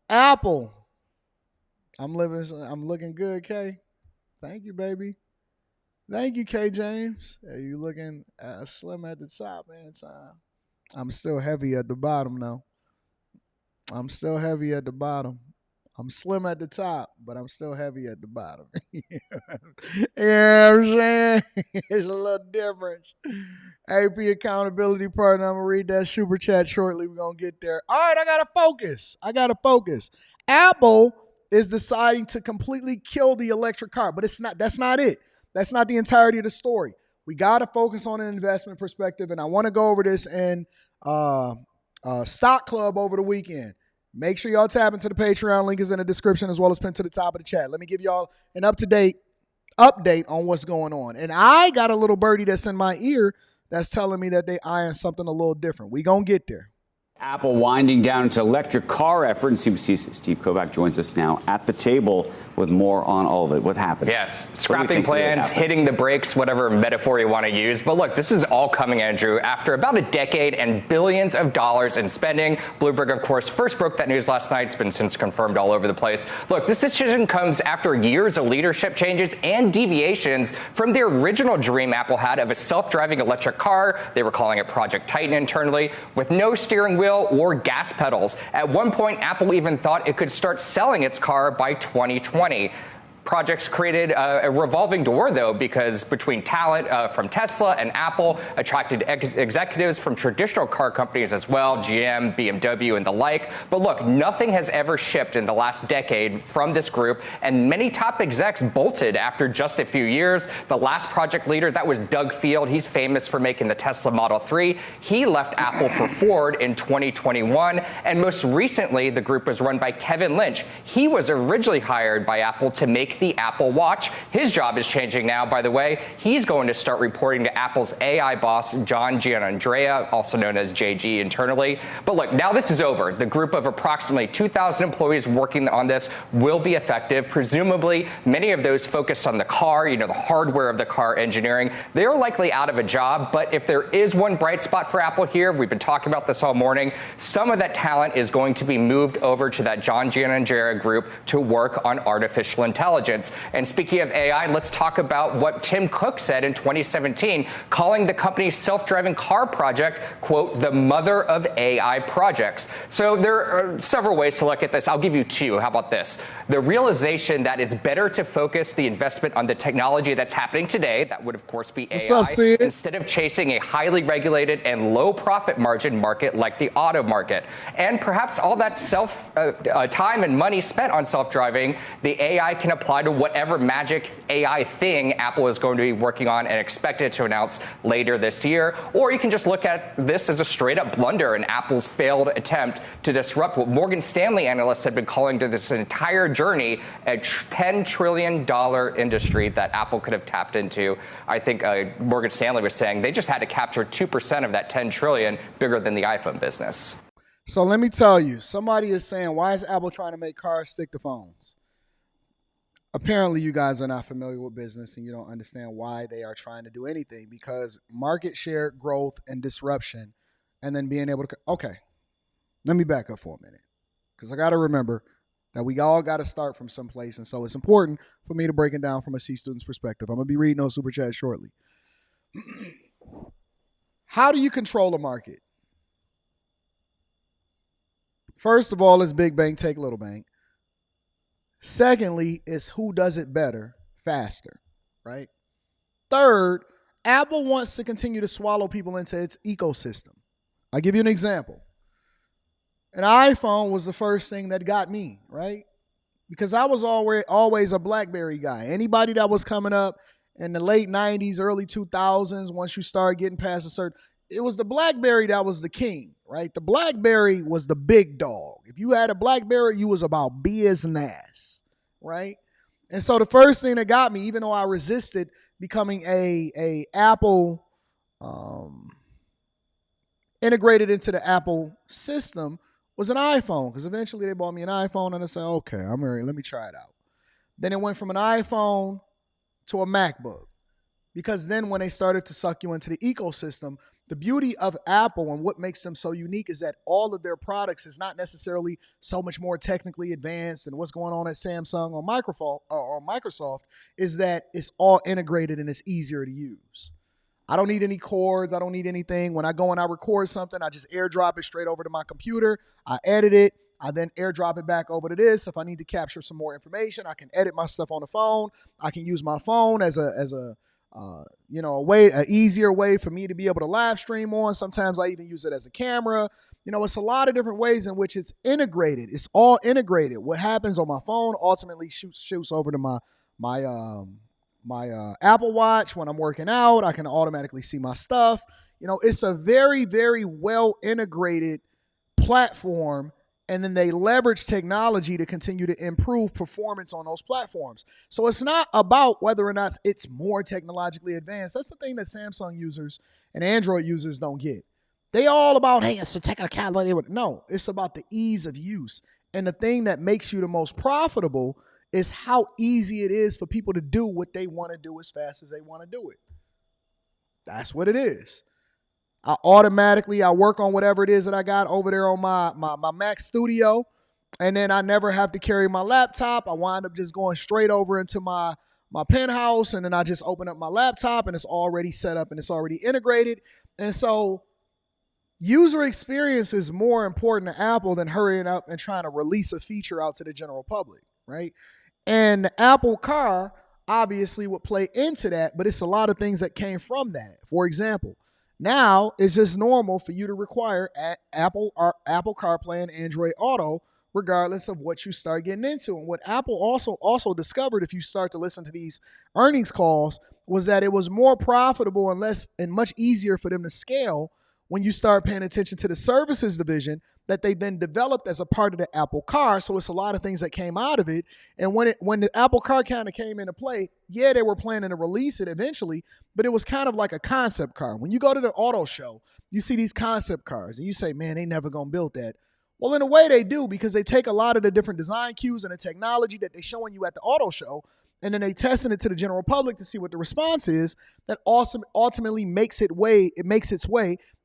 Apple. I'm looking good, K. Thank you, baby. Thank you, K James. Hey, you looking slim at the top, man. I'm still heavy at the bottom, though. I'm still heavy at the bottom. I'm slim at the top, but I'm still heavy at the bottom. Yeah, I'm saying? It's a little difference. AP accountability partner. I'm gonna read that super chat shortly. We're gonna get there. All right, I gotta focus. Apple is deciding to completely kill the electric car, but it's not. That's not it. That's not the entirety of the story. We gotta focus on an investment perspective, and I want to go over this in Stock Club over the weekend. Make sure y'all tap into the Patreon. Link is in the description as well as pinned to the top of the chat. Let me give y'all an up-to-date update on what's going on. And I got a little birdie that's in my ear that's telling me that they eyeing something a little different. We gonna get there. Apple winding down its electric car effort. And CBC's Steve Kovac joins us now at the table with more on all of it. What happened? Yes, scrapping plans, hitting the brakes, whatever metaphor you want to use. But look, this is all coming, Andrew, after about a decade and billions of dollars in spending. Bloomberg, of course, first broke that news last night. It's been since confirmed all over the place. Look, this decision comes after years of leadership changes and deviations from the original dream Apple had of a self-driving electric car. They were calling it Project Titan internally, with no steering wheel or gas pedals. At one point, Apple even thought it could start selling its car by 2020. Projects created a revolving door, though, because between talent from Tesla and Apple attracted executives from traditional car companies as well, GM, BMW, and the like. But look, nothing has ever shipped in the last decade from this group, and many top execs bolted after just a few years. The last project leader, that was Doug Field. He's famous for making the Tesla Model 3. He left Apple for Ford in 2021, and most recently, the group was run by Kevin Lynch. He was originally hired by Apple to make the Apple Watch. His job is changing now, by the way. He's going to start reporting to Apple's AI boss, John Giannandrea, also known as JG internally. But look, now this is over. The group of approximately 2,000 employees working on this will be effective. Presumably, many of those focused on the car, the hardware of the car engineering, they're likely out of a job. But if there is one bright spot for Apple here, we've been talking about this all morning, some of that talent is going to be moved over to that John Giannandrea group to work on artificial intelligence. And speaking of AI, let's talk about what Tim Cook said in 2017, calling the company's self-driving car project, quote, the mother of AI projects. So there are several ways to look at this. I'll give you two. How about this? The realization that it's better to focus the investment on the technology that's happening today. That would, of course, be AI, instead of chasing a highly regulated and low profit margin market like the auto market. And perhaps all that time and money spent on self-driving, the AI can apply to whatever magic AI thing Apple is going to be working on and expected to announce later this year. Or you can just look at this as a straight up blunder and Apple's failed attempt to disrupt what Morgan Stanley analysts had been calling to this entire journey a $10 trillion industry that Apple could have tapped into. I think Morgan Stanley was saying they just had to capture 2% of that 10 trillion, bigger than the iPhone business. So let me tell you, somebody is saying, why is Apple trying to make cars stick to phones? Apparently, you guys are not familiar with business and you don't understand why they are trying to do anything, because market share growth and disruption, and then being able to, okay, let me back up for a minute, because I got to remember that we all got to start from someplace. And so it's important for me to break it down from a C student's perspective. I'm going to be reading those super chats shortly. How do you control a market? First of all, it's big bank, take little bank. Secondly, is who does it better, faster, right? Third, Apple wants to continue to swallow people into its ecosystem. I'll give you an example. An iPhone was the first thing that got me, right? Because I was always a BlackBerry guy. Anybody that was coming up in the late 90s, early 2000s, once you start getting past a certain, it was the BlackBerry that was the king, right? The BlackBerry was the big dog. If you had a BlackBerry, you was about business, right? And so the first thing that got me, even though I resisted becoming a Apple integrated into the Apple system, was an iPhone, because eventually they bought me an iPhone and I said, okay, let me try it out. Then it went from an iPhone to a MacBook. because then when they started to suck you into the ecosystem, the beauty of Apple and what makes them so unique is that all of their products is not necessarily so much more technically advanced than what's going on at Samsung or Microsoft, is that it's all integrated and it's easier to use. I don't need any cords. I don't need anything. When I go and I record something, I just airdrop it straight over to my computer. I edit it. I then airdrop it back over to this. If I need to capture some more information, I can edit my stuff on the phone. I can use my phone as a easier way for me to be able to live stream on. Sometimes I even use it as a camera. It's a lot of different ways in which it's integrated. It's all integrated. What happens on my phone ultimately shoots over to my Apple Watch. When I'm working out, I can automatically see my stuff. It's a very, very well integrated platform, and then they leverage technology to continue to improve performance on those platforms. So it's not about whether or not it's more technologically advanced. That's the thing that Samsung users and Android users don't get. They all about, hey, it's the technicality. No, it's about the ease of use. And the thing that makes you the most profitable is how easy it is for people to do what they want to do as fast as they want to do it. That's what it is. I work on whatever it is that I got over there on my Mac Studio, and then I never have to carry my laptop. I wind up just going straight over into my penthouse, and then I just open up my laptop, and it's already set up and it's already integrated. And so user experience is more important to Apple than hurrying up and trying to release a feature out to the general public, right? And the Apple Car obviously would play into that, but it's a lot of things that came from that. For example, now it's just normal for you to require Apple CarPlay and Android Auto, regardless of what you start getting into. And what Apple also discovered, if you start to listen to these earnings calls, was that it was more profitable and much easier for them to scale when you start paying attention to the services division that they then developed as a part of the Apple Car. So it's a lot of things that came out of it. And when the Apple Car kind of came into play, yeah, they were planning to release it eventually, but it was kind of like a concept car. When you go to the auto show, you see these concept cars and you say, man, they never gonna build that. Well, in a way they do, because they take a lot of the different design cues and the technology that they're showing you at the auto show, and then they testing it to the general public to see what the response is. That ultimately makes its way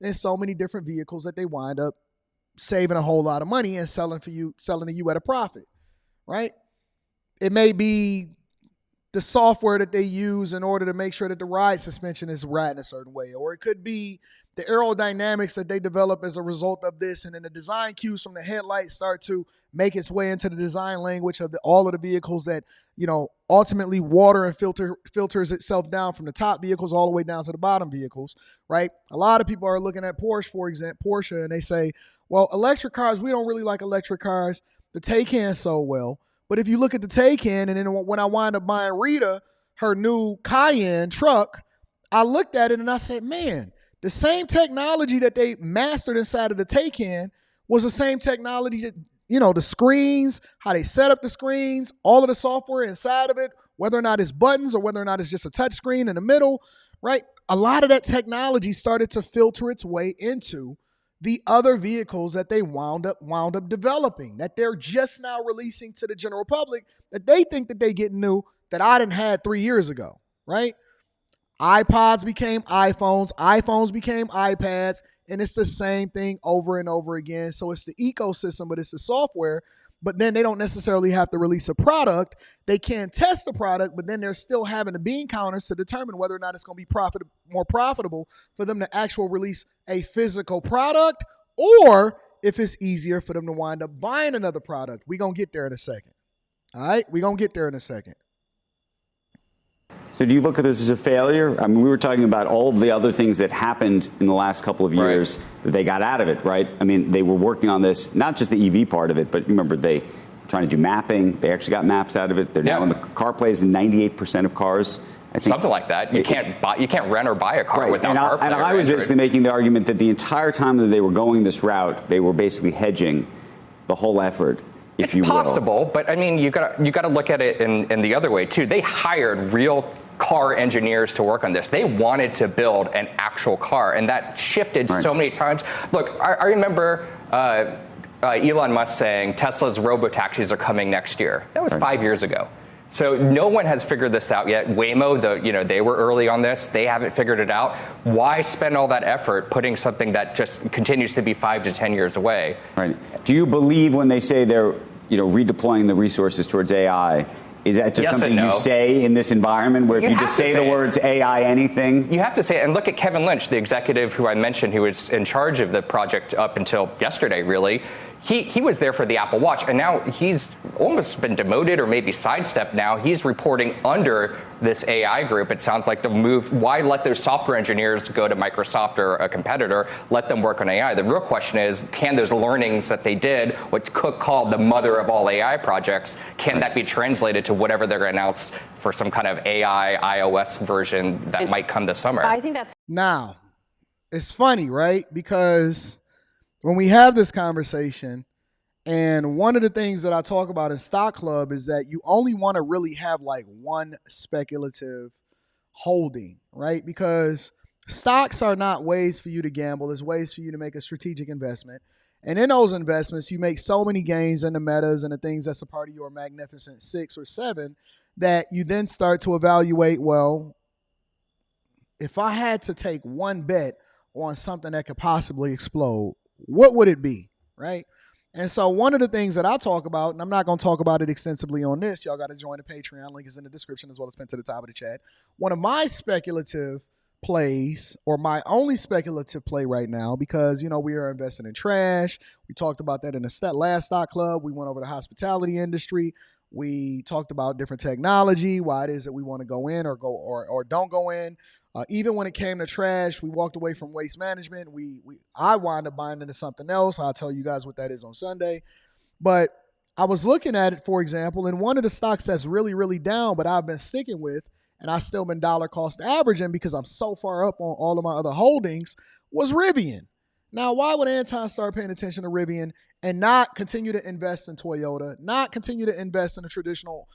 in so many different vehicles that they wind up saving a whole lot of money and selling to you at a profit, right? It may be the software that they use in order to make sure that the ride suspension is riding a certain way, or it could be the aerodynamics that they develop as a result of this, and then the design cues from the headlights start to make its way into the design language of all of the vehicles that, ultimately water and filters itself down from the top vehicles all the way down to the bottom vehicles, right? A lot of people are looking at Porsche, and they say, well, electric cars, we don't really like electric cars. The Taycan so well. But if you look at the Taycan, and then when I wind up buying Rita, her new Cayenne truck, I looked at it and I said, man, the same technology that they mastered inside of the Taycan was the same technology that, the screens, how they set up the screens, all of the software inside of it, whether or not it's buttons or whether or not it's just a touch screen in the middle, right? A lot of that technology started to filter its way into the other vehicles that they wound up developing, that they're just now releasing to the general public, that they think that they get new, that I didn't had 3 years ago, right? iPods became iPhones became iPads, and it's the same thing over and over again. So it's the ecosystem, but it's the software. But then they don't necessarily have to release a product. They can test the product, but then they're still having the bean counters to determine whether or not it's going to be more profitable for them to actually release a physical product, or if it's easier for them to wind up buying another product. We're going to get there in a second. All right? We're going to get there in a second. So do you look at this as a failure? I mean, we were talking about all of the other things that happened in the last couple of years that they got out of it, right? I mean, they were working on this, not just the EV part of it, but remember, they were trying to do mapping. They actually got maps out of it. They're now in the CarPlay is in 98% of cars. I think something like that. You can't rent or buy a car without CarPlay. And I was basically making the argument that the entire time that they were going this route, they were basically hedging the whole effort. It's possible, but I mean, you got to look at it in the other way too. They hired real car engineers to work on this. They wanted to build an actual car, and that shifted so many times. Look, I remember Elon Musk saying Tesla's robotaxis are coming next year. That was 5 years ago. So no one has figured this out yet. Waymo, they were early on this. They haven't figured it out. Why spend all that effort putting something that just continues to be 5 to 10 years away? Right. Do you believe when they say they're, redeploying the resources towards AI? Is that just something you say in this environment where if you just say the words AI anything? You have to say it. And look at Kevin Lynch, the executive who I mentioned, who was in charge of the project up until yesterday, really. He was there for the Apple Watch, and now he's almost been demoted or maybe sidestepped now. He's reporting under this AI group. It sounds like the move, why let those software engineers go to Microsoft or a competitor, let them work on AI? The real question is, can those learnings that they did, what Cook called the mother of all AI projects, can that be translated to whatever they're going to announce for some kind of AI iOS version that might come this summer? I think that's... Now, it's funny, right? Because when we have this conversation, and one of the things that I talk about in Stock Club is that you only want to really have like one speculative holding, right? Because stocks are not ways for you to gamble. It's ways for you to make a strategic investment. And in those investments, you make so many gains in the metas and the things that's a part of your magnificent 6 or 7 that you then start to evaluate, well, if I had to take one bet on something that could possibly explode, what would it be, right? And so one of the things that I talk about, and I'm not going to talk about it extensively on this, y'all got to join the Patreon, link is in the description as well as pinned to the top of the chat. One of my speculative plays, or my only speculative play right now, because, we are investing in trash. We talked about that in the last Stock Club. We went over the hospitality industry. We talked about different technology, why it is that we want to go in or don't go in. Even when it came to trash, we walked away from waste management. I wound up buying into something else. I'll tell you guys what that is on Sunday. But I was looking at it, for example, and one of the stocks that's really, really down, but I've been sticking with, and I've still been dollar cost averaging because I'm so far up on all of my other holdings, was Rivian. Now, why would Anton start paying attention to Rivian and not continue to invest in Toyota, not continue to invest in a traditional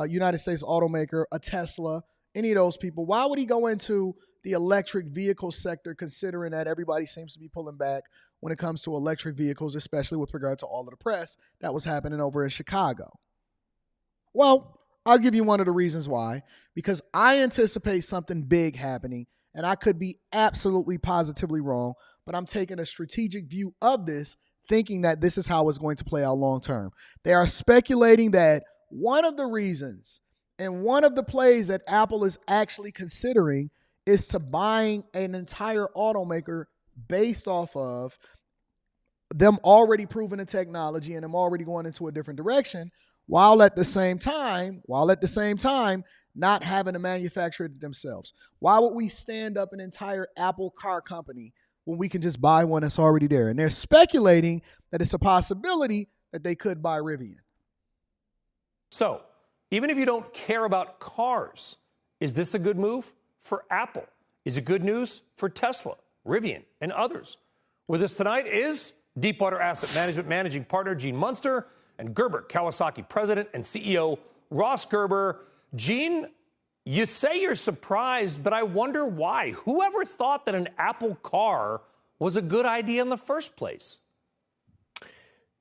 United States automaker, a Tesla, any of those people? Why would he go into the electric vehicle sector, considering that everybody seems to be pulling back when it comes to electric vehicles, especially with regard to all of the press that was happening over in Chicago? Well, I'll give you one of the reasons why. Because I anticipate something big happening, and I could be absolutely positively wrong, but I'm taking a strategic view of this, thinking that this is how it's going to play out long term. They are speculating that one of the reasons and one of the plays that Apple is actually considering is to buying an entire automaker based off of them already proving the technology and them already going into a different direction, while at the same time not having to manufacture it themselves. Why would we stand up an entire Apple car company when we can just buy one that's already there? And they're speculating that it's a possibility that they could buy Rivian. So, even if you don't care about cars, is this a good move for Apple? Is it good news for Tesla, Rivian, and others? With us tonight is Deepwater Asset Management Managing Partner Gene Munster and Gerber Kawasaki President and CEO Ross Gerber. Gene, you say you're surprised, but I wonder why. Whoever thought that an Apple car was a good idea in the first place?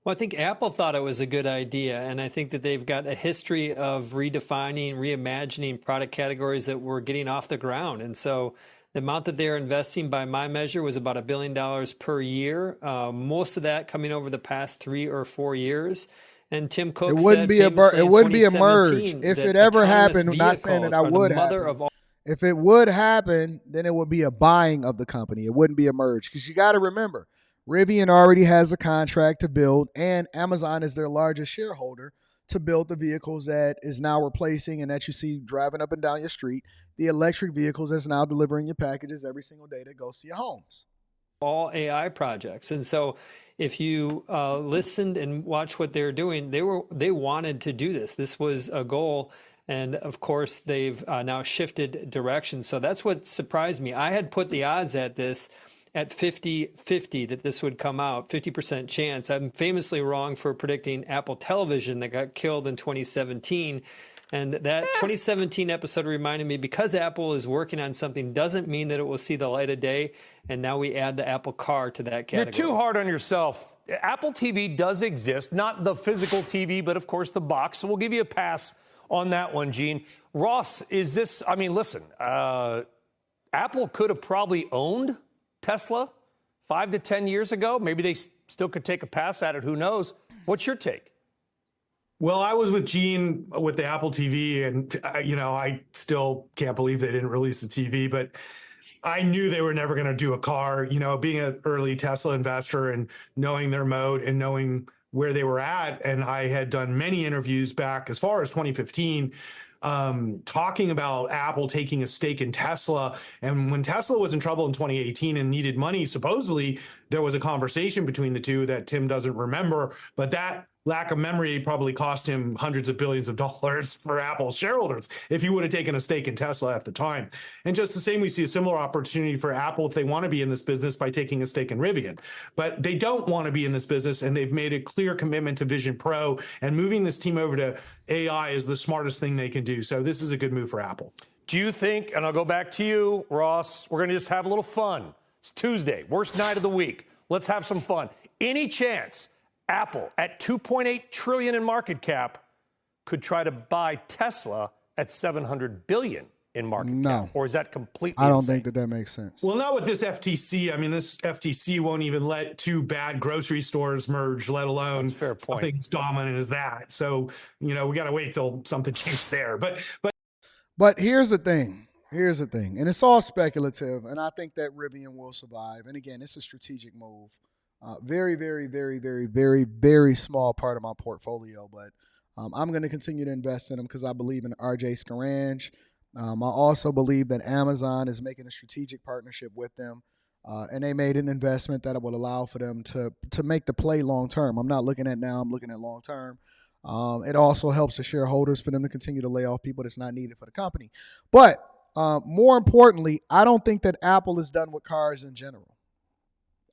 Well, I think Apple thought it was a good idea, and I think that they've got a history of redefining, reimagining product categories that were getting off the ground. And so the amount that they're investing, by my measure, was about $1 billion per year, most of that coming over the past 3 or 4 years. And Tim Cook it wouldn't said be a merge. If it ever happened, I'm not saying that I would happen. If it would happen, then it would be a buying of the company. It wouldn't be a merge, because you got to remember, Rivian already has a contract to build, and Amazon is their largest shareholder, to build the vehicles that is now replacing and that you see driving up and down your street, the electric vehicles that's now delivering your packages every single day that goes to your homes. All AI projects. And so if you listened and watched what they're doing, they wanted to do this. This was a goal. And of course, they've now shifted direction. So that's what surprised me. I had put the odds at this at 50-50 that this would come out, 50% chance. I'm famously wrong for predicting Apple Television that got killed in 2017. And that 2017 episode reminded me, because Apple is working on something doesn't mean that it will see the light of day. And now we add the Apple Car to that category. You're too hard on yourself. Apple TV does exist, not the physical TV, but of course the box. So we'll give you a pass on that one, Gene. Ross, is this, I mean, listen, Apple could have probably owned Tesla 5 to 10 years ago. Maybe they still could take a pass at it. Who knows? What's your take? Well, I was with Gene with the Apple TV, and I still can't believe they didn't release the TV, but I knew they were never going to do a car. Being an early Tesla investor and knowing their mode and knowing where they were at, and I had done many interviews back as far as 2015. Talking about Apple taking a stake in Tesla. And when Tesla was in trouble in 2018 and needed money, supposedly there was a conversation between the two that Tim doesn't remember, but that lack of memory probably cost him hundreds of billions of dollars for Apple shareholders if he would have taken a stake in Tesla at the time. And just the same, we see a similar opportunity for Apple if they want to be in this business by taking a stake in Rivian. But they don't want to be in this business, and they've made a clear commitment to Vision Pro, and moving this team over to AI is the smartest thing they can do. So this is a good move for Apple. Do you think, and I'll go back to you, Ross, we're going to just have a little fun. It's Tuesday, worst night of the week. Let's have some fun. Any chance Apple, at $2.8 trillion in market cap, could try to buy Tesla at $700 billion in market cap? Or is that completely I don't insane? think that makes sense. Well, not with this FTC. I mean, this FTC won't even let two bad grocery stores merge, let alone something as dominant as that. So, we got to wait till something changes there. But here's the thing. And it's all speculative, and I think that Rivian will survive. And again, it's a strategic move. Very, very, very, very, very, very small part of my portfolio, but I'm going to continue to invest in them because I believe in RJ Scarange. I also believe that Amazon is making a strategic partnership with them, and they made an investment that will allow for them to make the play long term. I'm not looking at now, I'm looking at long term. It also helps the shareholders for them to continue to lay off people that's not needed for the company. But more importantly, I don't think that Apple is done with cars in general.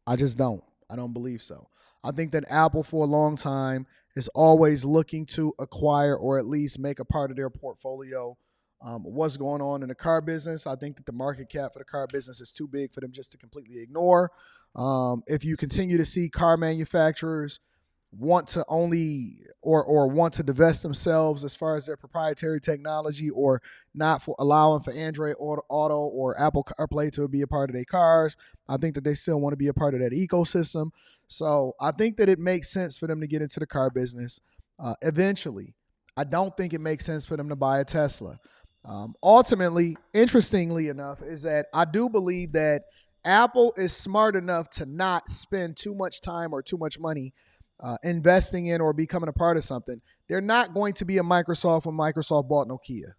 I just don't. I don't believe so. I think that Apple for a long time is always looking to acquire or at least make a part of their portfolio what's going on in the car business. I think that the market cap for the car business is too big for them just to completely ignore. If you continue to see car manufacturers want to only or want to divest themselves as far as their proprietary technology or not for allowing for Android Auto or Apple CarPlay to be a part of their cars, I think that they still want to be a part of that ecosystem. So I think that it makes sense for them to get into the car business eventually. I don't think it makes sense for them to buy a Tesla. Ultimately, interestingly enough, is that I do believe that Apple is smart enough to not spend too much time or too much money investing in or becoming a part of something. They're not going to be a Microsoft when Microsoft bought Nokia.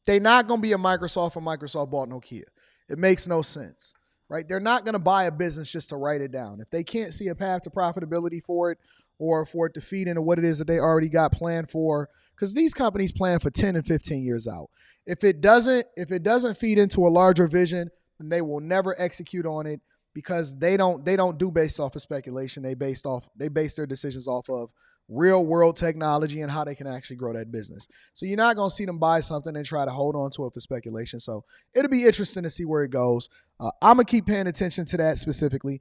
They're not going to be a Microsoft when Microsoft bought Nokia. It makes no sense, right? They're not going to buy a business just to write it down. If they can't see a path to profitability for it or for it to feed into what it is that they already got planned for, because these companies plan for 10 and 15 years out. If it doesn't feed into a larger vision, then they will never execute on it. Because they don't do based off of speculation. They base their decisions off of real world technology and how they can actually grow that business. So you're not going to see them buy something and try to hold on to it for speculation. So it'll be interesting to see where it goes. I'm going to keep paying attention to that specifically.